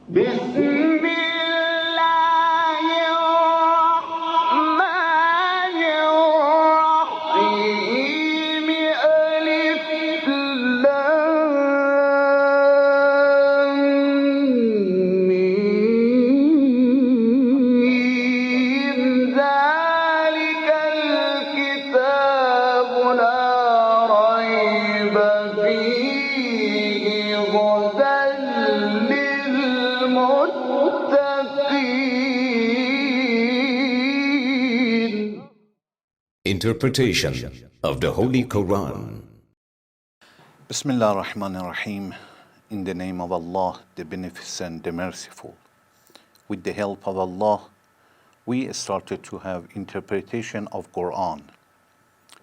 بسم الله الرحمن الرحيم ألف لام ميم ذلك الكتاب لا ريب فيه هدى للمتقين. Interpretation of the Holy Quran. Bismillah ar-Rahman ar-Rahim. In the name of Allah, the Beneficent, the Merciful. With the help of Allah, we started to have interpretation of Quran.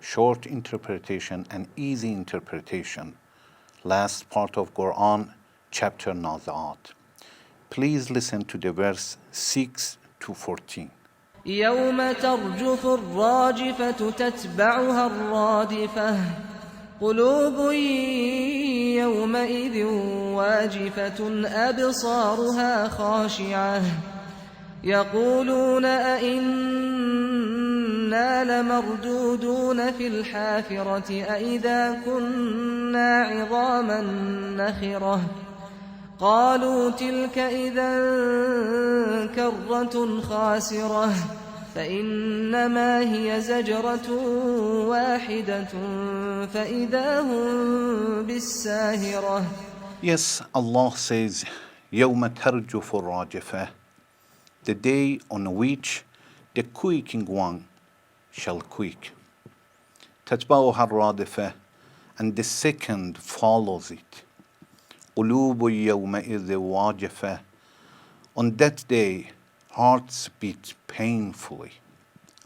Short interpretation and easy interpretation. Last part of Quran, chapter An-Naziat. Please listen to the verse 6 to 14. يوم ترجف الراجفة تتبعها الرادفة قلوب يومئذ واجفة أبصارها خاشعة يقولون أئنا لمردودون في الحافرة أئذا كنا عظاما نخرة قالوا تلك إذا كرة خاسرة فإنما هي زجرة واحدة فإذا هم بالساهرة. Yes, Allah says, يوم ترجف الراجفة, the day on which the quaking one shall quake. تتبعها الرادفة, and the second follows it. قلوب يومئذ واجفة, on that day hearts beat painfully.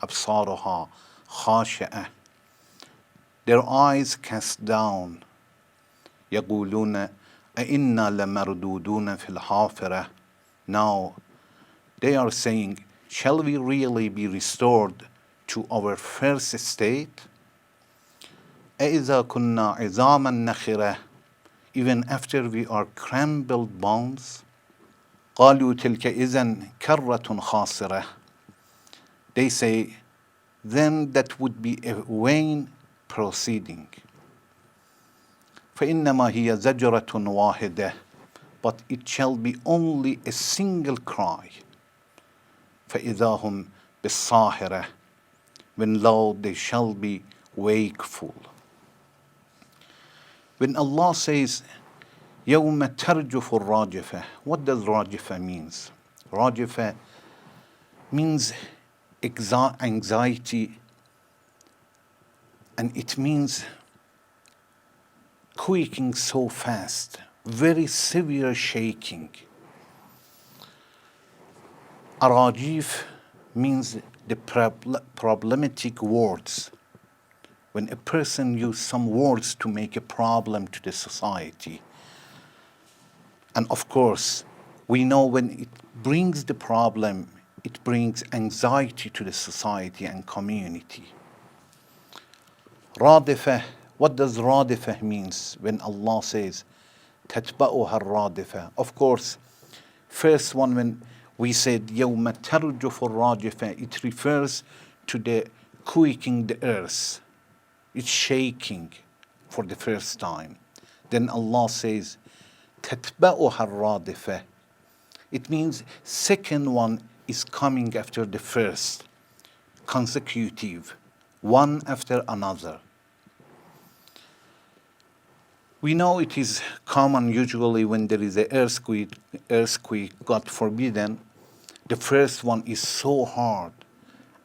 أبصارها خاشعة, their eyes cast down. يقولون أئنا لمردودون في الحافرة, now they are saying, shall we really be restored to our first state? أئذا كنا عظاما نخرة, even after we are crumbled bones. قالوا تلك إذن كرة خاسرة, they say, then that would be a vain proceeding. فإنما هي زجرة واحدة, but it shall be only a single cry. فإذا هم بالساهرة, when lo they shall be wakeful. When Allah says, يوم ترجف الراجفة, what does راجفة means? راجفة means anxiety, and it means quaking so fast, very severe shaking. Arajif means the problematic words. When a person uses some words to make a problem to the society. And of course, we know when it brings the problem, it brings anxiety to the society and community. Radifah, what does radifah means when Allah says, تَتْبَأُهَا الرَّادِفَةِ? Of course, first one when we said, يَوْمَ تَرْجُفُ الرَّاجِفَةِ, it refers to the quaking the earth. It's shaking for the first time. Then Allah says, تَتْبَأُهَا الرَّادِفَةِ. It means second one is coming after the first, consecutive, one after another. We know it is common usually when there is an earthquake, God forbidden, the first one is so hard,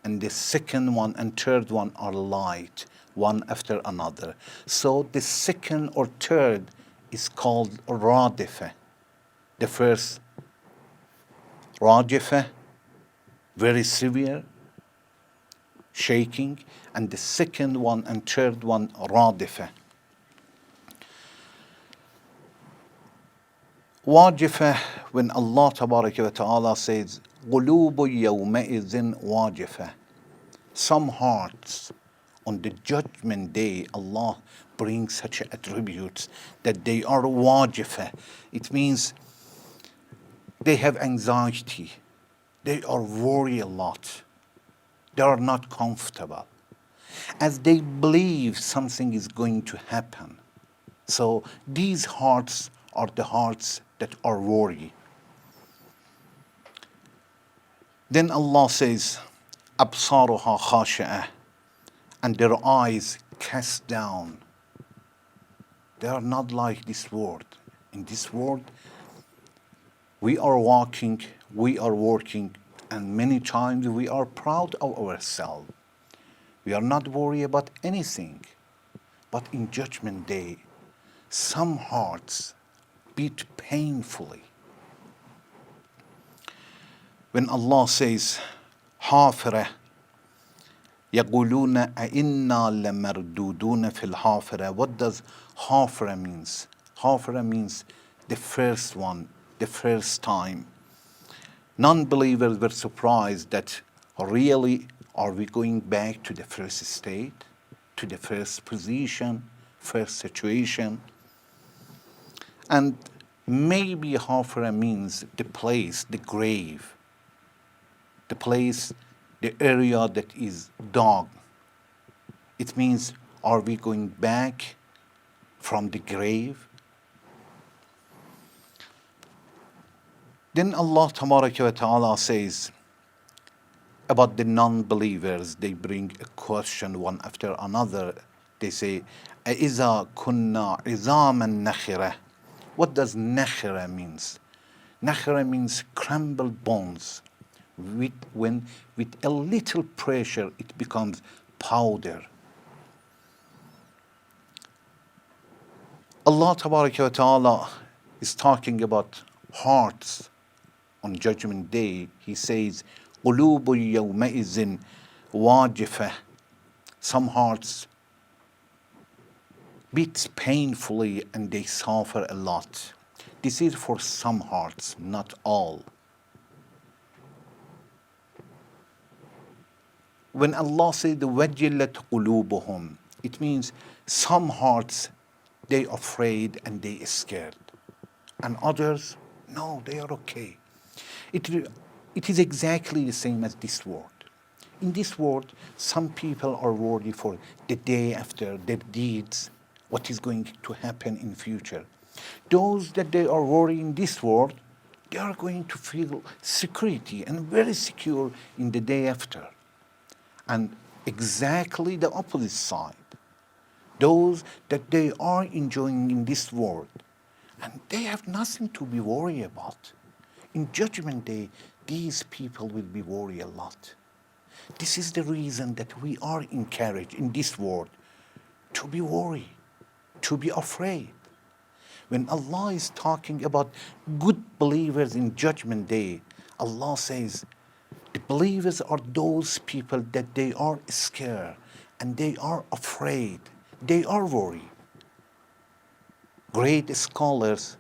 and the second one and third one are light, one after another. So the second or third is called Radifah. The first, Rajifah, very severe, shaking, and the second one and third one, Radifah. Wajifah, when Allah Tabaraka wa Ta'ala says, قُلُوبُ يَوْمَئِذٍ وَاجِفَةٍ, some hearts on the judgment day, Allah brings such attributes that they are wajifah. It means They have anxiety. They are worried a lot. They are not comfortable. As they believe something is going to happen. So these hearts are the hearts that are worried. Then Allah says, أبصارها خاشعة, and their eyes cast down. They are not like this world. In this world, we are walking, we are working, and many times we are proud of ourselves. We are not worried about anything. But in Judgment Day, some hearts beat painfully. When Allah says, حافرة, يقولون أئنا لمردودون في الحافرة. What does حافرة means? حافرة means the first one, the first time. Non-believers were surprised that really are we going back to the first state, to the first position, first situation? And maybe Hafra means the place, the grave, the place, the area that is dark. It means, are we going back from the grave? Then Allah Tabaraka wa Ta'ala says about the non-believers, they bring a question one after another. They say, أَإِذَا كُنَّا عِظَامًا نَخِرَةً. What does nakhira means? Nakhira means crumbled bones. With a little pressure, it becomes powder. Allah Tabaraka wa Ta'ala is talking about hearts on Judgment Day. He says, قُلُوبٌ يَوْمَئِذٍ وَاجِفَةٌ. Some hearts beats painfully and they suffer a lot. This is for some hearts, not all. When Allah says وَجِلَّتْ قُلُوبُهُمْ, it means some hearts, they afraid and they scared. And others, no, they are okay. It is exactly the same as this world. In this world, some people are worried for the day after, their deeds, what is going to happen in future. Those that they are worried in this world, they are going to feel security and very secure in the day after. And exactly the opposite side. Those that they are enjoying in this world, and they have nothing to be worried about. In Judgment Day, these people will be worried a lot. This is the reason that we are encouraged in this world to be worried, to be afraid. When Allah is talking about good believers in Judgment Day, Allah says, the believers are those people that they are scared and they are afraid, they are worried. Great scholars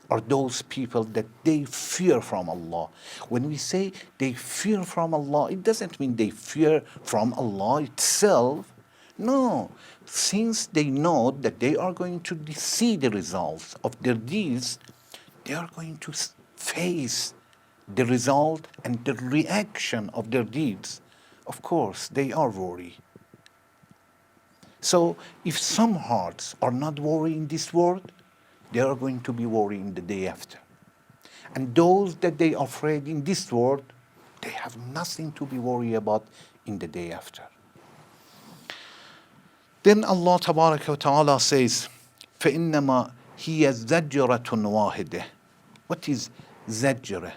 are those people that they fear from Allah. When we say they fear from Allah, it doesn't mean they fear from Allah itself. No, since they know that they are going to see the results of their deeds, they are going to face the result and the reaction of their deeds. Of course, they are worried. So if some hearts are not worried in this world, they are going to be worried in the day after. And those that they are afraid in this world, they have nothing to be worried about in the day after. Then Allah Tabaraka wa Ta'ala says, فَإِنَّمَا هِيَ زَجْرَةٌ وَاحِدَةٌ. What is zajra?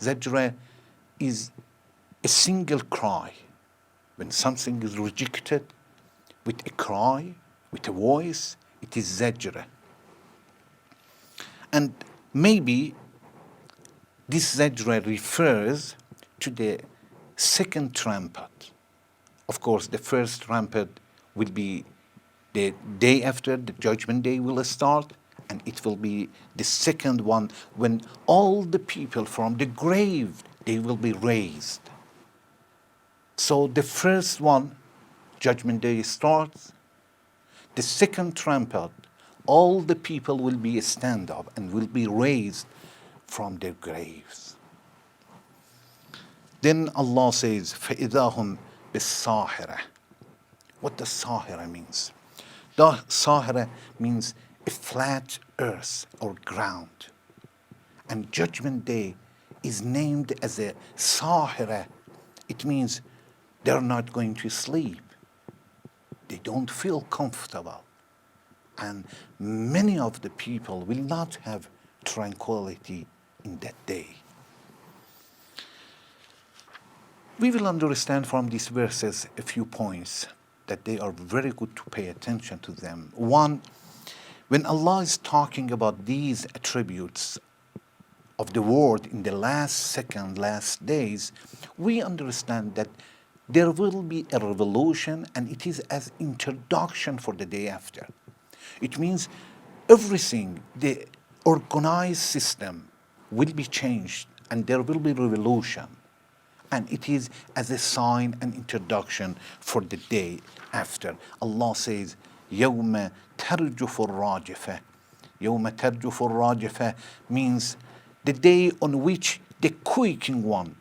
Zajra is a single cry. When something is rejected with a cry, with a voice, it is zajra. And maybe this zajra refers to the second trumpet. Of course, the first trumpet will be the day after the Judgment Day will start, and it will be the second one when all the people from the grave, they will be raised. So the first one, Judgment Day starts. The second trumpet, all the people will be stand up and will be raised from their graves. Then Allah says, فَإِذَا هُمْ بِالسَّاهِرَةِ. What does Sahira means? The Sahira means a flat earth or ground. And Judgment Day is named as a Sahira. It means they're not going to sleep. They don't feel comfortable. And many of the people will not have tranquility in that day. We will understand from these verses a few points that they are very good to pay attention to them. One, when Allah is talking about these attributes of the world in the last second, last days, we understand that there will be a revolution, and it is as introduction for the day after. It means everything, the organized system will be changed, and there will be revolution. And it is as a sign and introduction for the day after. Allah says, يَوْمَ تَرْجُفُ الرَّاجِفَةِ. يَوْمَ تَرْجُفُ الرَّاجِفَةِ means the day on which the quaking one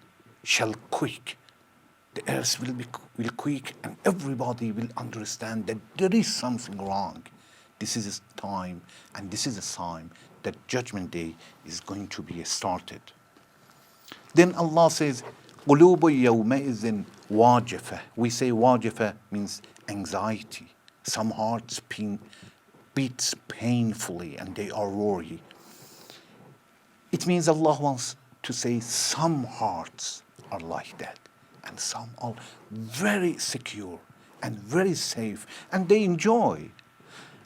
shall quake. The earth will quake, and everybody will understand that there is something wrong. This is a time, and this is a sign that Judgment Day is going to be started. Then Allah says, قُلُوبُ يَوْمَئِذٍ وَاجِفَةٍ. We say wajifa means anxiety. Some hearts beats painfully, and they are worried. It means Allah wants to say some hearts are like that, and some are very secure and very safe, and they enjoy.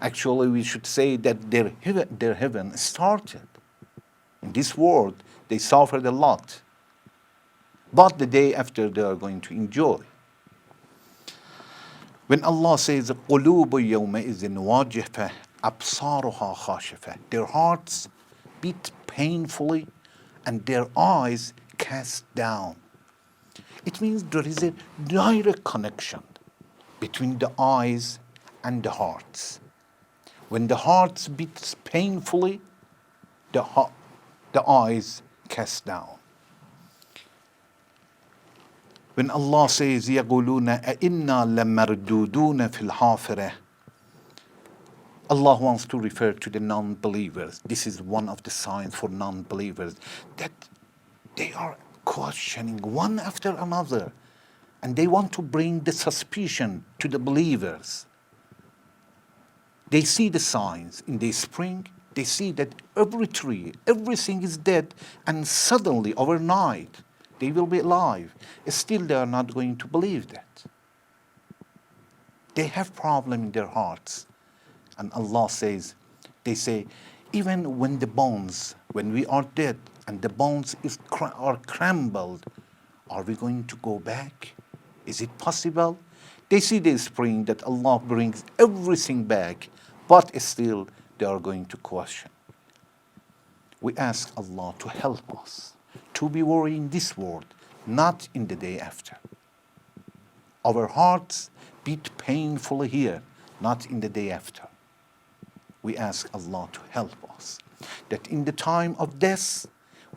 Actually, we should say that their heaven started. In this world, they suffered a lot. But the day after, they are going to enjoy. When Allah says, قُلُوبُ يَوْمَئِذٍ وَاجِفَةٍ أَبْصَارُهَا خَاشِفَةٍ. Their hearts beat painfully, and their eyes cast down. It means there is a direct connection between the eyes and the hearts. When the hearts beats painfully, the eyes cast down. When Allah says, يَقُولُونَ أَإِنَّا لَمَرْدُودُونَ فِي الْحَافِرَةِ. Allah wants to refer to the non-believers. This is one of the signs for non-believers, that they are questioning one after another, and they want to bring the suspicion to the believers. They see the signs in the spring. They see that every tree, everything is dead, and suddenly, overnight, they will be alive. Still, they are not going to believe that. They have problem in their hearts. And Allah says, they say, even when the bones, when we are dead, and the bones are crumbled, are we going to go back? Is it possible? They see the spring that Allah brings everything back, but still they are going to question. We ask Allah to help us to be worried in this world, not in the day after. Our hearts beat painfully here, not in the day after. We ask Allah to help us, that in the time of death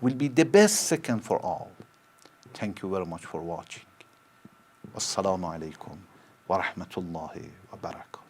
will be the best second for all. Thank you very much for watching. Wassalamu alaikum wa rahmatullahi wa barakatuh.